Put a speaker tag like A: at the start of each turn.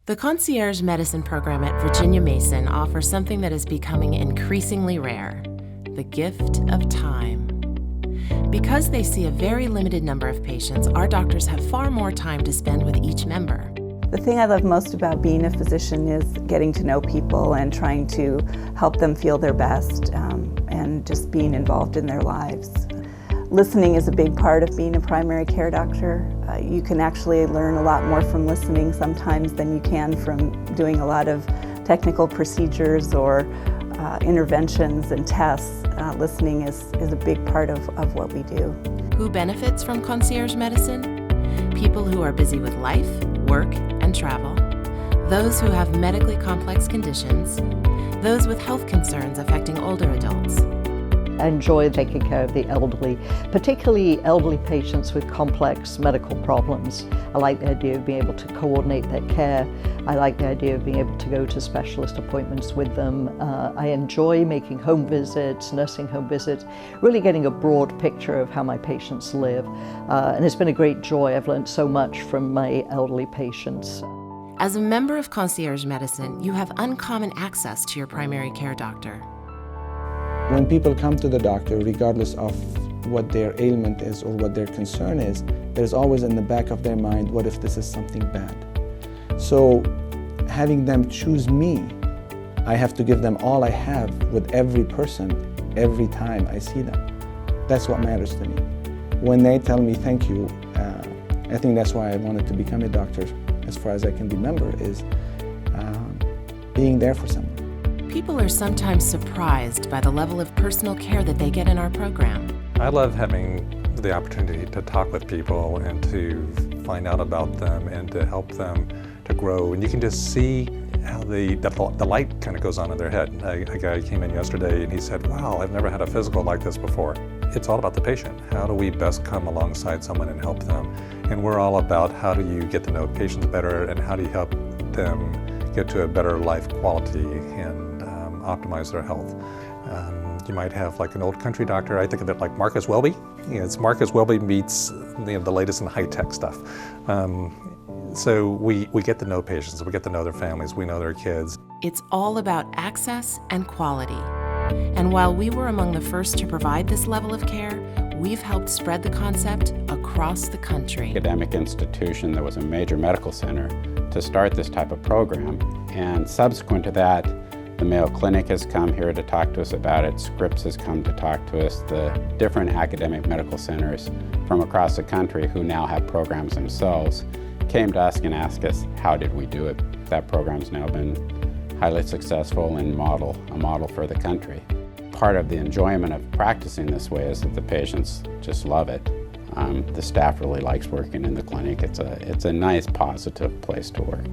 A: The Concierge Medicine program at Virginia Mason offers something that is becoming increasingly rare: the gift of time. Because they see a very limited number of patients, our doctors have far more time to spend with each member.
B: The thing I love most about being a physician is getting to know people and trying to help them feel their best, and just being involved in their lives. Listening is a big part of being a primary care doctor. You can actually learn a lot more from listening sometimes than you can from doing a lot of technical procedures or interventions and tests. Listening is a big part of what we do.
A: Who benefits from concierge medicine? People who are busy with life, work, and travel, those who have medically complex conditions, those with health concerns affecting older adults.
C: I enjoy taking care of the elderly, particularly elderly patients with complex medical problems. I like the idea of being able to coordinate their care. I like the idea of being able to go to specialist appointments with them. I enjoy making home visits, nursing home visits, really getting a broad picture of how my patients live. And it's been a great joy. I've learned so much from my elderly patients.
A: As a member of Concierge Medicine, you have uncommon access to your primary care doctor.
D: When people come to the doctor, regardless of what their ailment is or what their concern is, there's always in the back of their mind, what if this is something bad? So having them choose me, I have to give them all I have with every person, every time I see them. That's what matters to me. When they tell me thank you, I think that's why I wanted to become a doctor, as far as I can remember, is being there for someone.
A: People are sometimes surprised by the level of personal care that they get in our program.
E: I love having the opportunity to talk with people and to find out about them and to help them to grow. And you can just see how the light kind of goes on in their head. A guy came in yesterday and he said, wow, I've never had a physical like this before. It's all about the patient. How do we best come alongside someone and help them? And we're all about how do you get to know patients better and how do you help them get to a better life quality and optimize their health. You might have like an old country doctor. I think of it like Marcus Welby. It's Marcus Welby meets the latest in high-tech stuff. So we get to know patients, we get to know their families, we know their kids.
A: It's all about access and quality. And while we were among the first to provide this level of care, we've helped spread the concept across the country.
F: Academic institution that was a major medical center to start this type of program, and subsequent to that, the Mayo Clinic has come here to talk to us about it. Scripps has come to talk to us. The different academic medical centers from across the country who now have programs themselves came to us and asked us, how did we do it? That program's now been highly successful and a model for the country. Part of the enjoyment of practicing this way is that the patients just love it. The staff really likes working in the clinic. It's a nice, positive place to work.